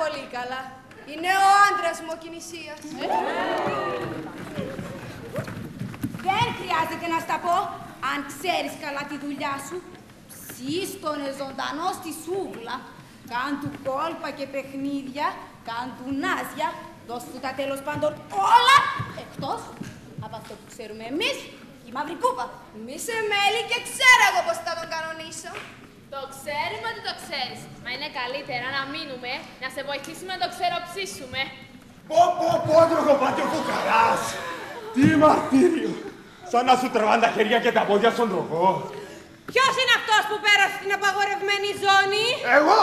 πολύ καλά. Είναι ο άντρας μου ο Κινησίας. Δεν χρειάζεται να στα πω. Αν ξέρεις καλά τη δουλειά σου, ψήστονε ζωντανό στη σούβλα. Κάν του κόλπα και παιχνίδια, κάν του νάζια, δώσ' του τα τέλος πάντων όλα, εκτός από αυτό που ξέρουμε εμείς, η μαύρη κούπα. Μη σε μέλη και ξέρω εγώ πώς θα τον κανονίσω. Το ξέρουμε ότι το ξέρεις. Μα είναι καλύτερα να μείνουμε, να σε βοηθήσουμε να το ξεροψήσουμε. Πω, τροχοπάτιο φουκαράς. Τι μαρτύριο. Σαν να σου τραβάνε τα χέρια και τα πόδια στον τροχό. Ποιος είναι αυτός που πέρασε την απαγορευμένη ζώνη? Εγώ.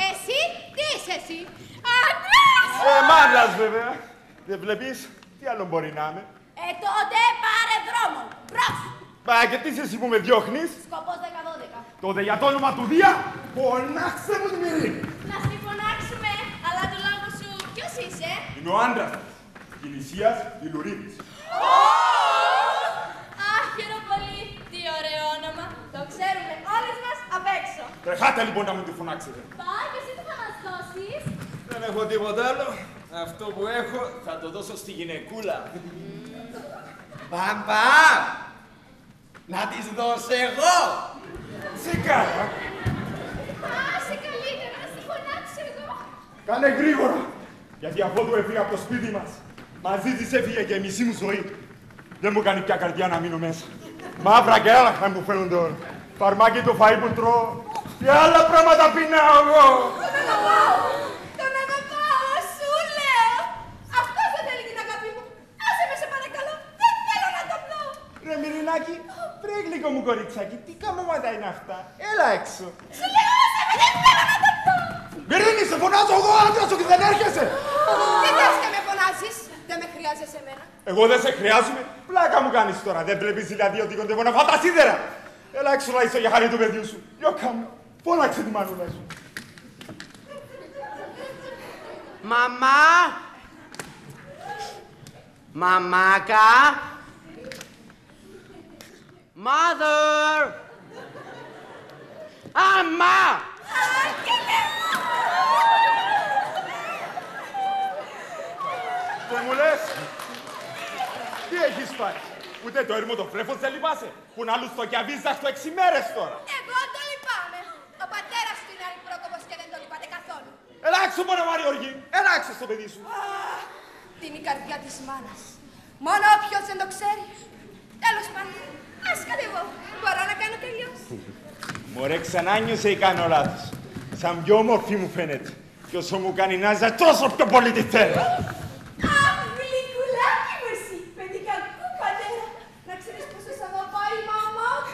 Εσύ, τι είσαι εσύ? Άντρας! Μάντας βέβαια. Δεν βλέπεις, τι άλλο μπορεί να είμαι. Τότε πάρε δρόμο. Μπρος! Μα και τι είσαι εσύ που με διώχνεις. Σκοπός 10-12. Τότε για το όνομα του Δία, φωνάξε μου την Ειρήνη. Να στη φωνάξουμε, αλλά του λόγου σου ποιος είσαι? Είναι ο άντρας μου. Κινησίας Ηλουρίδης. Αχ, χαίρομαι πολύ. Τι ωραίο όνομα. Το ξέρουμε όλες μας απ' έξω. Τρεχάτε λοιπόν να μου τη φωνάξετε. Πάει και εσύ τι θα μας δώσεις? Δεν έχω τίποτα άλλο. Αυτό που έχω θα το δώσω στη γυναικούλα. Μπαμπά! Να της δώσω εγώ! Σιγάρα. Άσε καλύτερα, να στη φωνάξω εγώ. Κάνε γρήγορα. Γιατί αφότου έφυγα από το σπίτι μας, μαζί της έφυγε και η μισή μου ζωή. Δεν μου κάνει πια καρδιά να μείνω μέσα. Μαύρα και άλλα μου φαίνονται όλα. Φαρμάκι το φαΐ που τρώω και άλλα πράγματα πεινάω εγώ. Τον αγαπάω, σου λέω. Αυτός δεν θέλει την αγάπη μου. Άσε με σε παρακαλώ. Δεν θέλω να τον δω. Ρε Μυρινάκη, βρε γλυκό μου κοριτσάκι, τι καμώματα είναι αυτά. Έλα έξω. Σου λέω άσε με, δεν θέλω να τον δω. Μυρίνη, σε φωνάζω εγώ άντρας σου και δεν έρχεσαι. Τι θες και με φωνάζεις. Δεν με χρειάζεσαι εμένα. Εγώ δεν σε χρειάζομαι. Πλάκα μου κάνεις τώρα. Δεν βλέπεις δηλαδή ότι κοντεύω να φάω τα σίδερα. Έλα έξω να είσαι για χάρη του παιδιού σου. Γιώκα μου, φώναξε τη μανούλα σου. Μαμά! Μαμάκα! Mother! Αμά! Δεν μου λες. Τι έχεις πάει. Ούτε το έρμο το φρέφος δεν λυπάσαι. Που να λους το κιαβίζα στο 6 μέρες τώρα. Εγώ το λυπάμαι. Ο πατέρας του είναι αλυπρόκοπος και δεν το λυπάται καθόλου. Έλα έξω μόνο Μαριόργη. Έλα έξω στο παιδί σου. Τι είναι η καρδιά της μάνας. Μόνο όποιος δεν το ξέρει. Τέλος πάντων, ας κατεβώ. Μπορώ να κάνω τελειώς. Μωρέ, ξανά νιώσε ή κάνω λάθος. Σαν πιο όμορφη μου φαίνεται. Και όσο μου κάνει να είσαι τόσο πιο πολύ τη θέλω. Αχ, γλυκουλάκι μου εσύ, παιδικακού πατέρα. Να ξέρεις πόσο σ' αγαπάει η μαμά μου.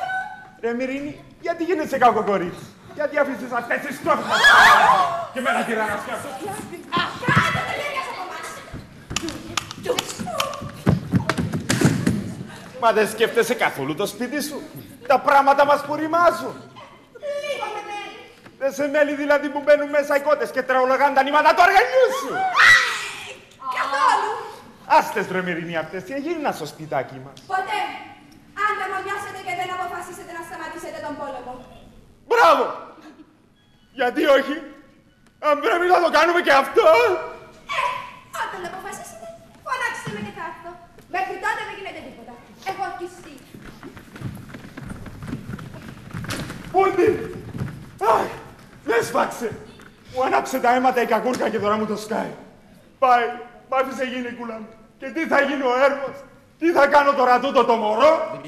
Ρε Μυρίνη, γιατί γίνεσαι κακό κορίτσι. Γιατί αφήσεις αυτές τις στόχες μας. Και με ένα τυραννάσια αυτό. Κάτω τελείως από εμάς. Μα δεν σκέφτεσαι καθόλου το σπίτι σου. Τα πράγματα μας που ρημάζουν. Λίγο με μέλη. Δεν σε μέλη δηλαδή που μπαίνουν μέσα οι κότες και τραγολογάνε τα νήματα του αργανιού σου. Καθόλου. Άστες ρε Μυρίνη αυτές, τι έγιναν στο σπιτάκι μας. Ποτέ. Αν δεν μοιάσετε και δεν αποφασίσετε να σταματήσετε τον πόλεμο. Μπράβο! Γιατί όχι, αν πρέπει να το κάνουμε και αυτό. Όταν αποφασίσετε, φωνάξτε με και θα έρθω. Μέχρι τότε δεν γίνεται τίποτα. Έχω ορκιστεί. Πούντι! Αχ, δεν σφάξε. Μου άναψε τα αίματα η κακούρκα και τώρα μου το σκάει. Πάει, μ' άφησε γυναικούλα μου. Και τι θα γίνει ο έρμος, τι θα κάνω τώρα τούτο το μωρό.